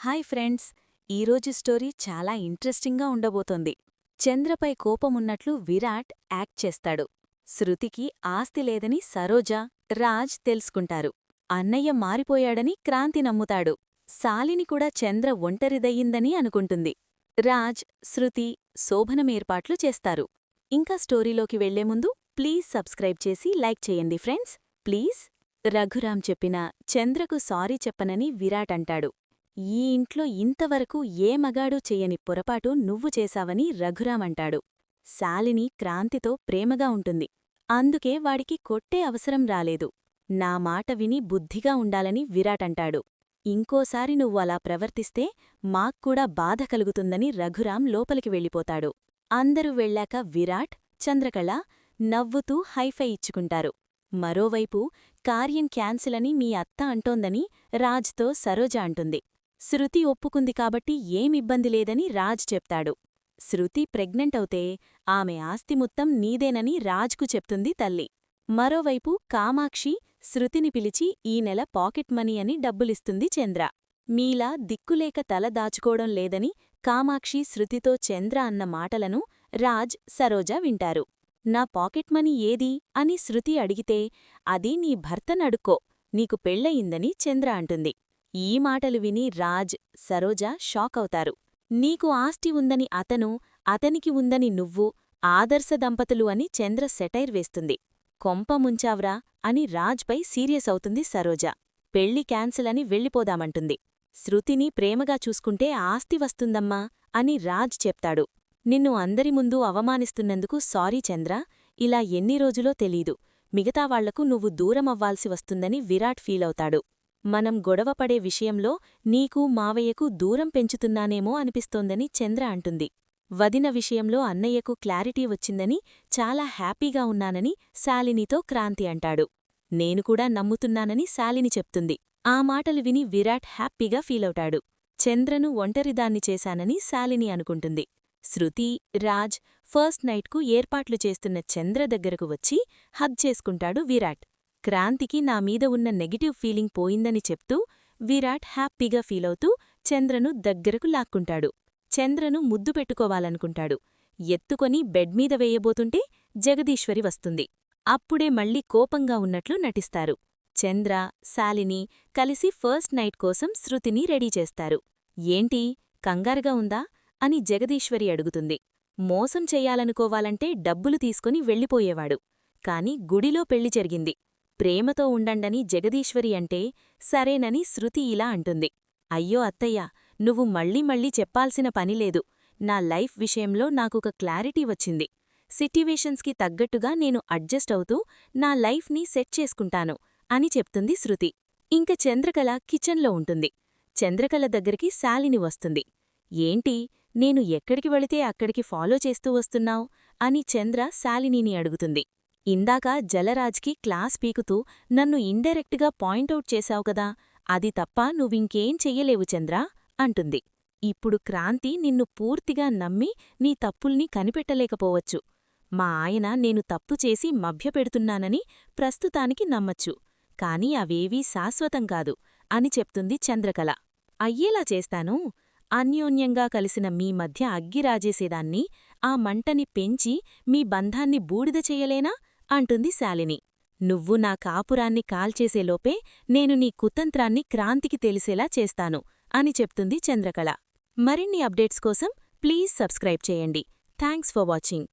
Hi friends, ఈరోజు story చాలా ఇంట్రెస్టింగ్గా ఉండబోతోంది. చంద్రపై కోపమున్నట్లు విరాట్ యాక్ట్ చేస్తాడు. శృతికి ఆస్తి లేదని సరోజ, రాజ్ తెలుసుకుంటారు. అన్నయ్య మారిపోయాడని క్రాంతి నమ్ముతాడు. శాలిని కూడా చంద్ర ఒంటరిదయ్యిందని అనుకుంటుంది. రాజ్, శృతి శోభనమేర్పాట్లు చేస్తారు. ఇంకా స్టోరీలోకి వెళ్లే ముందు ప్లీజ్ సబ్స్క్రైబ్ చేసి లైక్ చేయండి ఫ్రెండ్స్, ప్లీజ్. రఘురాం చెప్పినా చంద్రకు సారీ చెప్పనని విరాట్ అంటాడు. ఈ ఇంట్లో ఇంతవరకు ఏ మగాడూ చెయ్యని పొరపాటు నువ్వు చేశావని రఘురామంటాడు. శాలిని క్రాంతితో ప్రేమగా ఉంటుంది. అందుకే వాడికి కొట్టే అవసరం రాలేదు. నా మాట విని బుద్ధిగా ఉండాలని విరాటంటాడు. ఇంకోసారి నువ్వు అలా ప్రవర్తిస్తే మాక్కూడా బాధ కలుగుతుందని రఘురాం లోపలికి వెళ్ళిపోతాడు. అందరూ వెళ్ళాక విరాట్, చంద్రకళ నవ్వుతూ హైఫై ఇచ్చుకుంటారు. మరోవైపు కార్యం క్యాన్సిలని మీ అత్త అంటోందని రాజ్తో సరోజ అంటుంది. శృతి ఒప్పుకుంది కాబట్టి ఏమిబ్బంది లేదని రాజ్ చెప్తాడు. శృతి ప్రెగ్నెంట్ అవుతే ఆమె ఆస్తి మొత్తం నీదేనని రాజ్కు చెప్తుంది తల్లి. మరోవైపు కామాక్షి శృతిని పిలిచి ఈ నెల పాకెట్ మనీ అని డబ్బులిస్తుంది చంద్ర. మీలా దిక్కులేక తల దాచుకోవడం లేదని కామాక్షి శృతితో చంద్ర అన్న మాటలను రాజ్, సరోజ వింటారు. నా పాకెట్ మనీ ఏది అని శృతి అడిగితే అది నీ భర్తనడుక్కో, నీకు పెళ్లయిందని చంద్ర అంటుంది. ఈ మాటలు విని రాజ్, సరోజ షాకవుతారు. నీకు ఆస్తి ఉందని అతను, అతనికి ఉందని నువ్వు ఆదర్శ దంపతులు అని చంద్ర సెటైర్ వేస్తుంది. కొంప ముంచావ్రా అని రాజ్పై సీరియస్ అవుతుంది సరోజ. పెళ్లి క్యాన్సిల్ అని వెళ్ళిపోదామంటుంది. శృతిని ప్రేమగా చూసుకుంటే ఆస్తి వస్తుందమ్మా అని రాజ్ చెప్తాడు. నిన్ను అందరి ముందు అవమానిస్తున్నందుకు సారీ చంద్ర, ఇలా ఎన్ని రోజులో తెలీదు. మిగతా వాళ్లకు నువ్వు దూరమవ్వాల్సి వస్తుందని విరాట్ ఫీలవుతాడు. మనం గొడవపడే విషయంలో నీకు మావయ్యకు దూరం పెంచుతున్నానేమో అనిపిస్తోందని చంద్ర అంటుంది. వదిన విషయంలో అన్నయ్యకు క్లారిటీ వచ్చిందని చాలా హ్యాపీగా ఉన్నానని శాలినితో క్రాంతి అంటాడు. నేను కూడా నమ్ముతున్నానని శాలిని చెప్తుంది. ఆ మాటలు విని విరాట్ హ్యాపీగా ఫీలవుతాడు. చంద్రను ఒంటరిదాన్ని చేశానని శాలిని అనుకుంటుంది. శృతి, రాజ్ ఫస్ట్ నైట్కు ఏర్పాట్లు చేస్తున్న చంద్ర దగ్గరకు వచ్చి హగ్ చేసుకుంటాడు విరాట్. క్రాంతికి నామీద ఉన్న నెగిటివ్ ఫీలింగ్ పోయిందని చెప్తూ విరాట్ హ్యాపీగా ఫీలవుతూ చంద్రను దగ్గరకు లాక్కుంటాడు. చంద్రను ముద్దు పెట్టుకోవాలనుకుంటాడు. ఎత్తుకొని బెడ్మీద వేయబోతుంటే జగదీశ్వరి వస్తుంది. అప్పుడే మళ్లీ కోపంగా ఉన్నట్లు నటిస్తారు. చంద్ర, శాలిని కలిసి ఫస్ట్ నైట్ కోసం శృతిని రెడీ చేస్తారు. ఏంటి, కంగారుగా ఉందా అని జగదీశ్వరి అడుగుతుంది. మోసం చెయ్యాలనుకోవాలంటే డబ్బులు తీసుకుని వెళ్ళిపోయేవాడు. కాని గుడిలో పెళ్లి జరిగింది. ప్రేమతో ఉండండని జగదీశ్వరి అంటే సరేనని శృతి ఇలా అంటుంది. అయ్యో అత్తయ్య, నువ్వు మళ్ళీ మళ్ళీ చెప్పాల్సిన పనిలేదు. నా లైఫ్ విషయంలో నాకొక క్లారిటీ వచ్చింది. సిట్యువేషన్స్కి తగ్గట్టుగా నేను అడ్జస్ట్ అవుతూ నా లైఫ్ని సెట్ చేసుకుంటాను అని చెప్తుంది శృతి. ఇంక చంద్రకళ కిచెన్లో ఉంటుంది. చంద్రకళ దగ్గరికి శాలిని వస్తుంది. ఏంటి, నేను ఎక్కడికి వెళితే అక్కడికి ఫాలో చేస్తూ వస్తున్నావ్ అని చంద్ర శాలినిని అడుగుతుంది. ఇందాక జలరాజ్కి క్లాస్ పీకుతూ నన్ను ఇండైరెక్ట్గా పాయింటౌట్ చేశావుగదా, అది తప్ప నువ్వింకేం చెయ్యలేవు చంద్రా అంటుంది. ఇప్పుడు క్రాంతి నిన్ను పూర్తిగా నమ్మి నీ తప్పుల్ని కనిపెట్టలేకపోవచ్చు. మా ఆయన నేను తప్పు చేసి మభ్యపెడుతున్నానని ప్రస్తుతానికి నమ్మచ్చు. కాని అవేవీ శాశ్వతం కాదు అని చెప్తుంది చంద్రకళ. అయ్యేలా చేస్తాను. అన్యోన్యంగా కలిసిన మీ మధ్య అగ్గిరాజేసేదాన్ని, ఆ మంటని పెంచి మీ బంధాన్ని బూడిద చెయ్యలేనా అంటుంది శాలిని. నువ్వు నా కాపురాన్ని కాల్చేసేలోపే నేను నీ కుతంత్రాన్ని క్రాంతికి తెలిసేలా చేస్తాను అని చెప్తుంది చంద్రకళ. మరిన్ని అప్డేట్స్ కోసం ప్లీజ్ సబ్స్క్రైబ్ చేయండి. Thanks for watching.